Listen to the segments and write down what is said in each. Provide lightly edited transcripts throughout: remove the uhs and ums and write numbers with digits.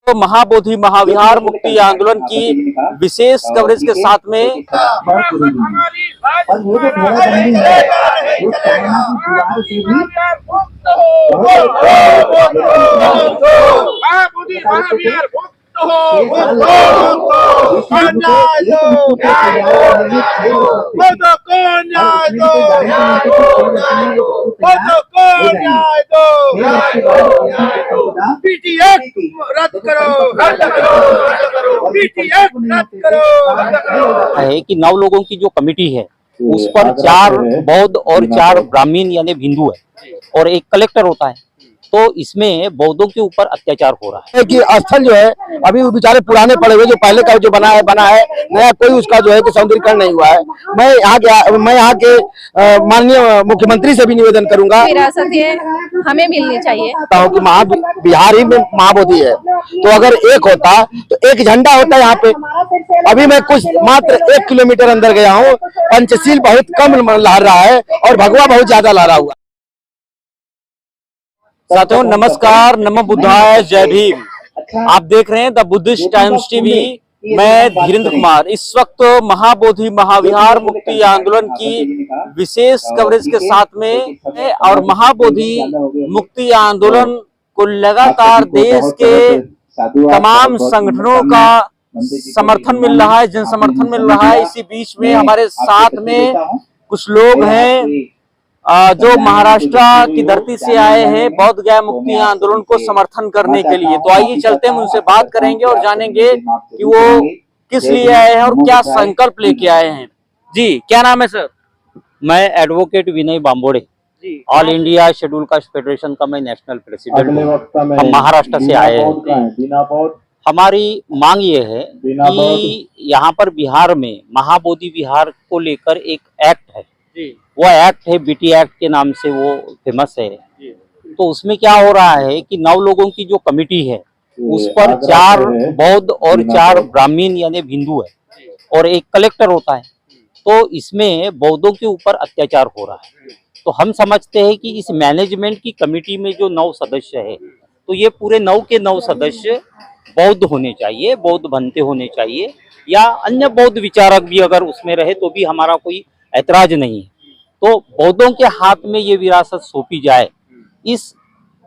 तो महाबोधि महाविहार मुक्ति आंदोलन की विशेष कवरेज के साथ में है कि 9 लोगों की जो कमेटी है उस पर 4 बौद्ध और 4 ब्राह्मण यानी हिंदू है और एक कलेक्टर होता है। तो इसमें बौद्धों के ऊपर अत्याचार हो रहा है कि स्थल जो है अभी वो बेचारे पुराने पड़े हुए, जो पहले का जो बना है नया कोई उसका जो है कि सौंदर्यीकरण नहीं हुआ है। मैं यहाँ के माननीय मुख्यमंत्री से भी निवेदन करूंगा, विरासत ये हमें मिलनी चाहिए कि बिहार ही में महाबोधि है, तो अगर एक होता तो एक झंडा होता यहाँ पे। अभी मैं कुछ मात्र 1 किलोमीटर अंदर गया हूँ, पंचशील बहुत कम लहर रहा है और भगवा बहुत ज्यादा लहरा हुआ। साथियों नमस्कार, नमो बुद्धाय, जय भीम। आप देख रहे हैं द बुद्धिस्ट टाइम्स टीवी। मैं धीरेन्द्र कुमार इस वक्त महाबोधि महाविहार मुक्ति आंदोलन की विशेष कवरेज के साथ में और महाबोधि मुक्ति आंदोलन को लगातार देश के तमाम संगठनों का समर्थन मिल रहा है, जन समर्थन मिल रहा है। इसी बीच में हमारे साथ में कुछ लोग हैं जो महाराष्ट्र की धरती से आए हैं बौद्ध गया मुक्ति आंदोलन को समर्थन करने के लिए। तो आइए चलते हैं, उनसे बात करेंगे और जानेंगे कि वो किस लिए आए हैं और क्या संकल्प लेके आए हैं। जी क्या नाम है सर? मैं advocate Vinay Bambode, All India Schedule Caste Federation का मैं नेशनल प्रेसिडेंट हूँ। हम महाराष्ट्र से आए हैं। हमारी मांग ये है कि यहाँ पर बिहार में महाबोधि विहार को लेकर एक एक्ट है, वो एक्ट है बीटी एक्ट के नाम से वो फेमस है। तो उसमें क्या हो रहा है कि 9 लोगों की जो कमेटी है उस पर 4 बौद्ध और 4 ब्राह्मण यानी हिंदू है और एक कलेक्टर होता है। तो इसमें बौद्धों के ऊपर अत्याचार हो रहा है। तो हम समझते हैं कि इस मैनेजमेंट की कमेटी में जो 9 सदस्य है, तो ये पूरे 9 के 9 सदस्य बौद्ध होने चाहिए, बौद्ध बनते होने चाहिए, या अन्य बौद्ध विचारक भी अगर उसमें रहे तो भी हमारा कोई ऐतराज नहीं है। तो बौद्धों के हाथ में ये विरासत सौंपी जाए, इस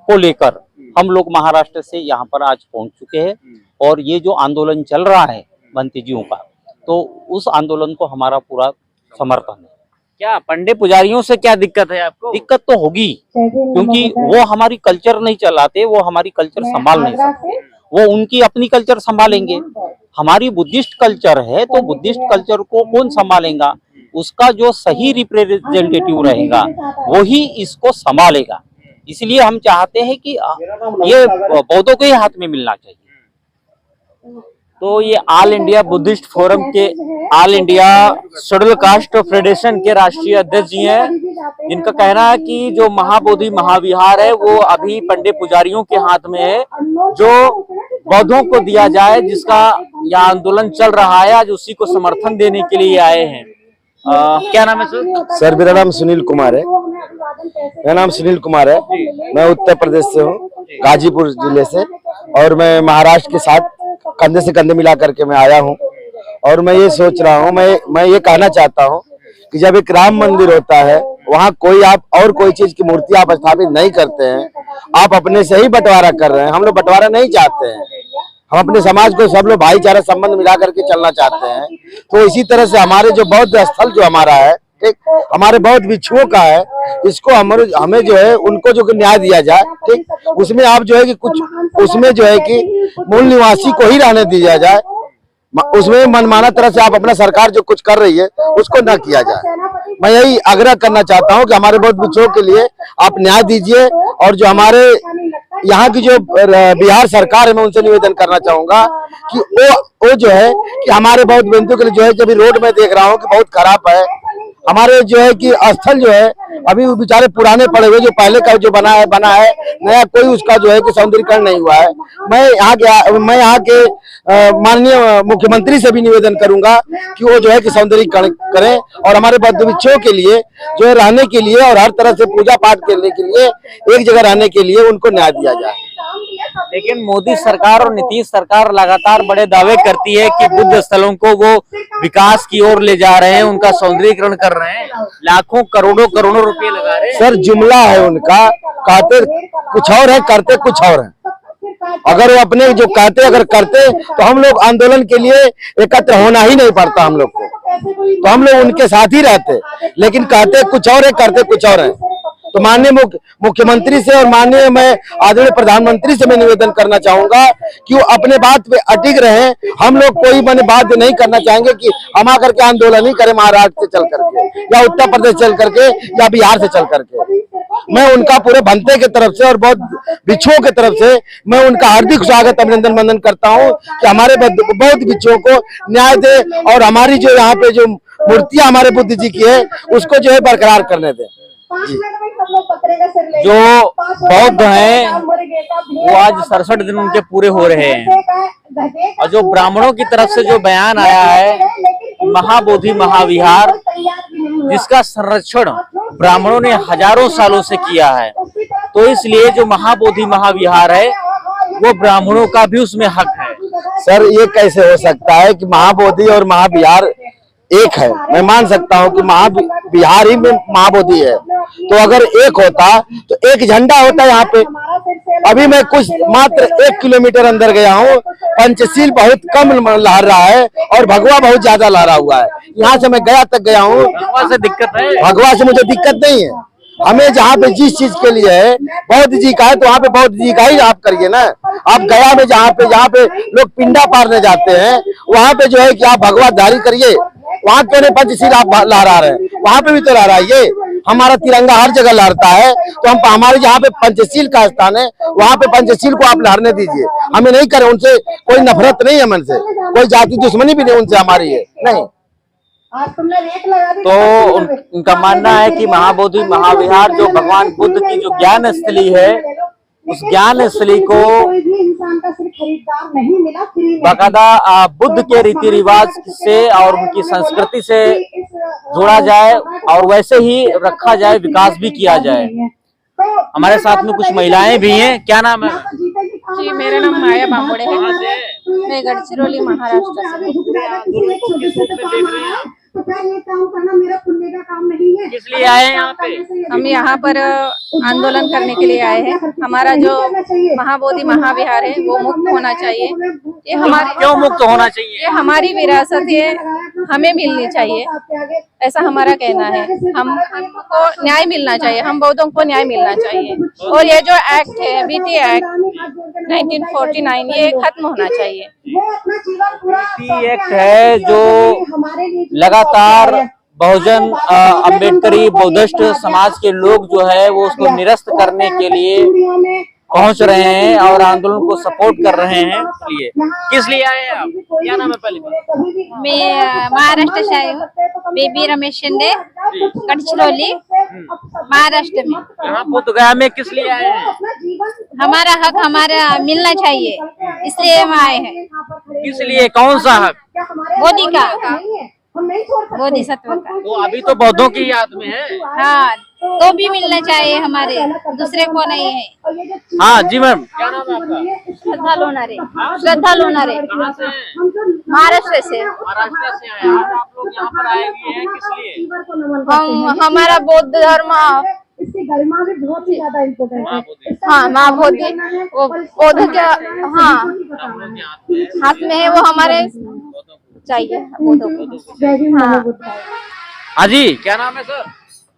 को लेकर हम लोग महाराष्ट्र से यहाँ पर आज पहुँच चुके हैं। और ये जो आंदोलन चल रहा है बंतेजियों का, तो उस आंदोलन को हमारा पूरा समर्थन है। क्या पंडित पुजारियों से क्या दिक्कत है आपको? दिक्कत तो होगी, क्योंकि वो हमारी कल्चर नहीं चलाते, वो हमारी कल्चर संभाल नहीं सकते, वो उनकी अपनी कल्चर संभालेंगे। हमारी बुद्धिस्ट कल्चर है, तो बुद्धिस्ट कल्चर को कौन संभालेगा? उसका जो सही रिप्रेजेंटेटिव रहेगा वही इसको संभालेगा। इसलिए हम चाहते हैं कि ये बौद्धों के हाथ में मिलना चाहिए। तो ये ऑल इंडिया बुद्धिस्ट फोरम के, all India Schedule Caste federation के राष्ट्रीय अध्यक्ष जी हैं, जिनका कहना है कि जो महाबोधि महाविहार है वो अभी पंडित पुजारियों के हाथ में है, जो बौद्धों को दिया जाए, जिसका यह आंदोलन चल रहा है। आज उसी को समर्थन देने के लिए आए हैं। क्या नाम है सर? सर मेरा नाम सुनील कुमार है। मैं उत्तर प्रदेश से हूँ, गाजीपुर जिले से, और मैं महाराष्ट्र के साथ कंधे से कंधे मिला करके मैं आया हूँ। और मैं ये सोच रहा हूँ, मैं ये कहना चाहता हूँ कि जब एक राम मंदिर होता है, वहाँ कोई आप और कोई चीज की मूर्ति आप स्थापित नहीं करते हैं, आप अपने से ही बंटवारा कर रहे हैं। हम लोग बंटवारा नहीं चाहते हैं, हम अपने समाज को सब लोग भाईचारा संबंध मिला करके चलना चाहते हैं। तो इसी तरह से हमारे जो बौद्ध स्थल जो हमारा है, ठीक, हमारे बौद्ध भिक्षुओं का है, इसको हमें जो है उनको जो न्याय दिया जाए, ठीक। उसमें आप जो है कि कुछ उसमें जो है कि मूल निवासी को ही रहने दिया जाए, उसमें मनमाना तरह से आप अपना सरकार जो कुछ कर रही है उसको न किया जाए। मैं यही आग्रह करना चाहता हूं कि हमारे बौद्ध भिक्षुओं के लिए आप न्याय दीजिए। और जो हमारे यहाँ की जो बिहार सरकार है, मैं उनसे निवेदन करना चाहूंगा कि वो जो है कि हमारे बौद्ध बंधुओं के लिए जो है, जब रोड में देख रहा हूँ कि बहुत खराब है, हमारे जो है कि स्थल जो है अभी वो बेचारे पुराने पड़े हुए, जो पहले का जो बना है नया कोई उसका जो है कि सौंदर्यीकरण नहीं हुआ है। मैं यहाँ के माननीय मुख्यमंत्री से भी निवेदन करूंगा कि वो जो है कि सौंदर्यीकरण करें और हमारे बौद्ध भिक्षुओं के लिए जो है रहने के लिए और हर तरह से पूजा पाठ करने के लिए एक जगह रहने के लिए उनको न्याय दिया जाए। लेकिन मोदी सरकार और नीतीश सरकार लगातार बड़े दावे करती है कि बुद्ध स्थलों को वो विकास की ओर ले जा रहे हैं, उनका सौंदर्यीकरण कर रहे हैं, लाखों करोड़ों करोड़ों रुपए लगा रहे हैं। सर जुमला है उनका, कहते कुछ और है, करते कुछ और है। अगर वो अपने जो कहते अगर करते तो हम लोग आंदोलन के लिए एकत्र होना ही नहीं पड़ता हम लोग को, तो हम लोग उनके साथ ही रहते, लेकिन कहते कुछ और है, करते कुछ और है। तो माननीय मुख्यमंत्री से और माननीय मैं आदरणीय प्रधानमंत्री से मैं निवेदन करना चाहूंगा कि वो अपने बात पे अटिक रहे। हम लोग कोई मैंने बात नहीं करना चाहेंगे कि हम आकर के आंदोलन ही करें महाराष्ट्र से चल करके या उत्तर प्रदेश चल करके या बिहार से चल करके। मैं उनका पूरे बनते के तरफ से और बहुत बिच्छुओं के तरफ से मैं उनका हार्दिक स्वागत अभिनंदन वंदन करता हूं कि हमारे बहुत बिच्छुओं को न्याय दे और हमारी जो यहाँ पे जो मूर्तियां हमारे बुद्ध जी की है उसको जो है बरकरार करने दे। जो बौद्ध हैं वो आज 67 दिन उनके पूरे हो रहे हैं, और जो ब्राह्मणों की तरफ से जो बयान आया है महाबोधि महाविहार, जिसका संरक्षण ब्राह्मणों ने हजारों सालों से किया है, तो इसलिए जो महाबोधि महाविहार है वो ब्राह्मणों का भी उसमें हक है। सर ये कैसे हो सकता है कि महाबोधि और महाविहार एक है? मैं मान सकता हूँ कि महाविहार ही में महाबोधि है, तो अगर एक होता तो एक झंडा होता यहाँ पे। अभी मैं कुछ मात्र 1 किलोमीटर अंदर गया हूँ, पंचशील बहुत कम लहर रहा है और भगवा बहुत ज्यादा लहरा हुआ है। यहाँ से मैं गया तक गया हूँ, भगवा से दिक्कत है? भगवा से मुझे दिक्कत नहीं है। हमें जहाँ पे जिस चीज के लिए है बौद्ध जी का है तो वहाँ पे बौद्ध जी का ही आप करिए ना। आप गया में जहाँ पे लोग पिंडा पारने जाते हैं वहाँ पे जो है कि आप भगवा धारी करिए, वहाँ क्यों नहीं पंचशील आप लहरा रहे हैं? वहाँ पे भी तो लहराइए। हमारा तिरंगा हर जगह लहरता है, तो हम हमारे जहाँ पे पंचशील का स्थान है वहाँ पे पंचशील को आप लहरने दीजिए। हमें नहीं करें, उनसे कोई नफरत नहीं है मन से, कोई जाति दुश्मनी भी नहीं उनसे हमारी है नहीं। तो उनका मानना है कि महाबोधि महाविहार जो भगवान बुद्ध की जो ज्ञान स्थली है, उस ज्ञान स्थली को बाकायदा बुद्ध के रीति रिवाज से और उनकी संस्कृति से जोड़ा जाए और वैसे ही रखा जाए, विकास भी किया जाए। हमारे साथ में कुछ महिलाएं भी हैं। क्या नाम है? जी मेरा नाम माया बांबोड़े है। मैं गढ़चिरौली महाराष्ट्र से। किस लिए आए हैं यहाँ पे? हम यहाँ पर आंदोलन करने के लिए आए हैं। हमारा जो महाबोधि महाविहार है वो मुक्त होना चाहिए। ये हमारे क्यों मुक्त होना चाहिए? ये हमारी विरासत है, हमें मिलनी चाहिए, ऐसा हमारा कहना है। हमको न्याय मिलना चाहिए, हम बौद्धों को न्याय मिलना चाहिए। और ये जो एक्ट है बीटी एक्ट 1949 ये खत्म होना चाहिए। बीटी एक्ट है जो लगातार बहुजन अम्बेडकरी बौद्धिस्ट समाज के लोग जो है वो उसको निरस्त करने के लिए पहुंच रहे हैं और आंदोलन को सपोर्ट कर रहे हैं। इसलिए किस लिए आए हैं आप? क्या नाम है? पहले मैं महाराष्ट्र से आई हूँ, बेबी रमेश शिंदे, गढ़चिरौली महाराष्ट्र में। यहाँ बोधगया में किस लिए आए हैं? हमारा हक हमारा मिलना चाहिए, इसलिए हम आए हैं। किस लिए? कौन सा हक? मोदी का, मोदी सत्व का। तो अभी तो बौद्धों की याद में है। हाँ तो भी मिलना चाहिए, हमारे दूसरे को नहीं है। हाँ जी मैम, क्या नाम है आपका? श्रद्धा लोनारे। श्रद्धा लोनारे महाराष्ट्र से। महाराष्ट्र से आए हैं आप लोग, यहाँ पर आए हुए हैं किस लिए? हम हमारा बौद्ध धर्म इसकी गरिमा भी बहुत ही ज्यादा इम्पोर्टेंट है। हाँ महाबोधि वो बौद्ध का हाँ हाथ में है, वो हमारे चाहिए बौद्धों को। हाँ हाँ जी, क्या नाम है सर?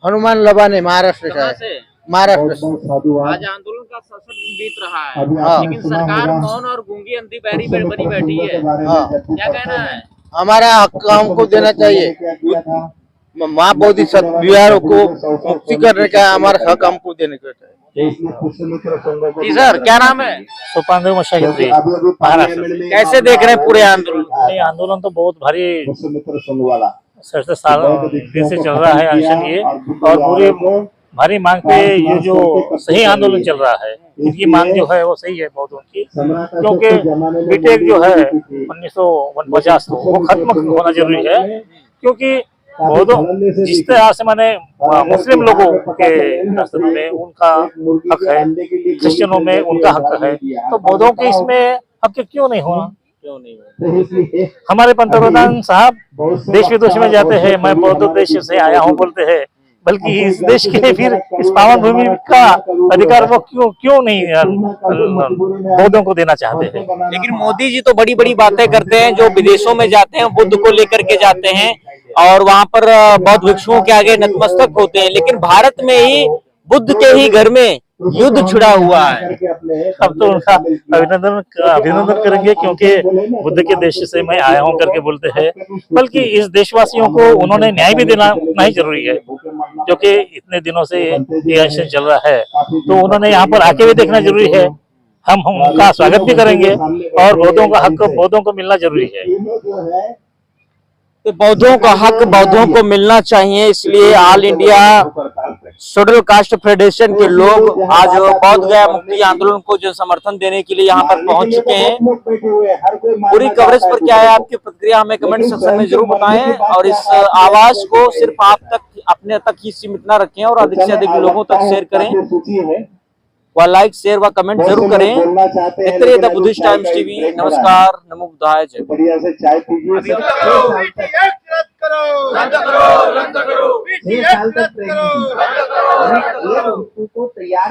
हनुमान लबाने महाराष्ट्र से। महाराष्ट्र से आज आंदोलन का 67 दिन बीत रहा है, लेकिन सरकार मौन और गूंगी अंधी बहरी बनी बैठी है। क्या कहना है? हमारा हक हमको देना चाहिए, महाबोधि विहारों को मुक्ति करने का हमारा हक हमको देने का चाहिए। जी सर, क्या नाम है? सोपांदेव मशागिरी महाराष्ट्र। कैसे देख रहे हैं पूरे आंदोलन? ये आंदोलन तो बहुत भारी 67 साल दिन से चल रहा है अनशन ये, और पूरे भारी मांग पे ये जो सही आंदोलन चल रहा है, इनकी मांग जो है वो सही है बहुत उनकी, क्योंकि बीटेक जो है 1949 वो खत्म होना जरूरी है, क्योंकि बौद्धों जिस तरह से मैंने मुस्लिम लोगों के रास्ते में उनका हक है, क्रिश्चियनों में उनका हक है, तो बौद्धों के इसमें हक क्यों नहीं हुआ? क्यों नहीं? हमारे पंतप्रधान साहब देश विदेश में जाते हैं, मैं बौद्ध देश से आया हूँ बोलते हैं, बल्कि इस देश के फिर इस पावन भूमि का अधिकार वो क्यों नहीं बौद्धों को देना चाहते हैं? लेकिन मोदी जी तो बड़ी बड़ी बातें करते हैं, जो विदेशों में जाते हैं बुद्ध को लेकर के जाते हैं और वहां पर बौद्ध भिक्षुओं के आगे नतमस्तक होते हैं, लेकिन भारत में ही बुद्ध के ही घर में युद्ध छिड़ा हुआ है। अब तो उनका अभिनंदन करेंगे, क्योंकि बुद्ध के देश से मैं आया हूं करके बोलते हैं, बल्कि इस देशवासियों को उन्होंने न्याय भी देना उतना ही जरूरी है, क्योंकि इतने दिनों से ये आंदोलन चल रहा है, तो उन्होंने यहाँ पर आके भी देखना जरूरी है। हम उनका स्वागत भी करेंगे और बौद्धों का हक बौद्धों को मिलना जरूरी है। तो बौद्धों का हक बौद्धों को मिलना चाहिए, इसलिए all India Schedule Caste federation के लोग आज बौद्ध गया मुक्ति आंदोलन को जो समर्थन देने के लिए यहाँ पर पहुंच चुके हैं। पूरी कवरेज पर क्या है आपकी प्रतिक्रिया, हमें कमेंट सेक्शन में जरूर बताएं और इस आवाज को सिर्फ आप तक अपने तक ही सीमित न रखें और अधिक से अधिक लोगों तक शेयर करें, व लाइक शेयर व कमेंट जरूर करें। देखते रहिए द बुद्धिस्ट टाइम्स टीवी। नमस्कार, नमो बुद्धाय, जय। बढ़िया से चाय पीजिए। को तैयार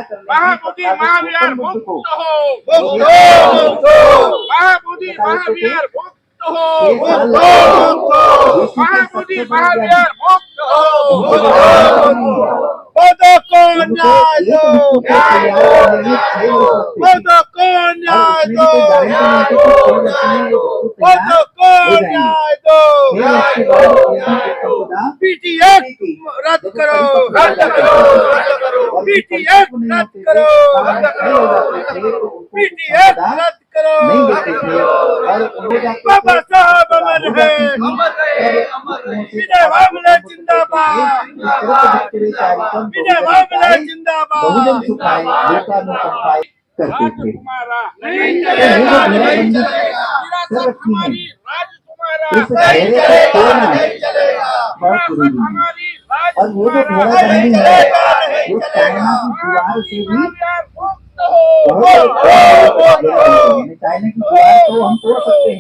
बीटीएस रद्द करो, रद्द करो, रद्द करो, बीटीएस रद्द करो, रद्द करो, बीटीएस रद्द करो, बाबा साहब अमर है, विजय मामले जिंदाबाद, विजय मामले जिंदाबाद। करते थे नहीं चलेगा, नहीं चलेगा, हमारी राज तुम्हारा नहीं चलेगा, बहुत जरूरी है। हमारी राज और वो जो तुम्हारा घोड़ा नहीं बंदी है चलेगा, वो चाइना की दीवार से भी चाइना की दीवार तो हम तोड़ सकते हैं,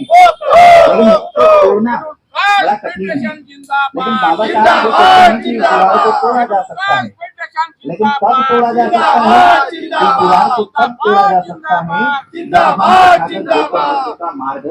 लेकिन उसको तोड़ना बड़ा कठिन है। लेकिन बाबा साहब को कहते हैं कि दीवार को तोड़ा जा सकता है, लेकिन कब तोड़ा जा सकता है, इस दीवार को कब तोड़ा जा सकता है, जब हम का मार्ग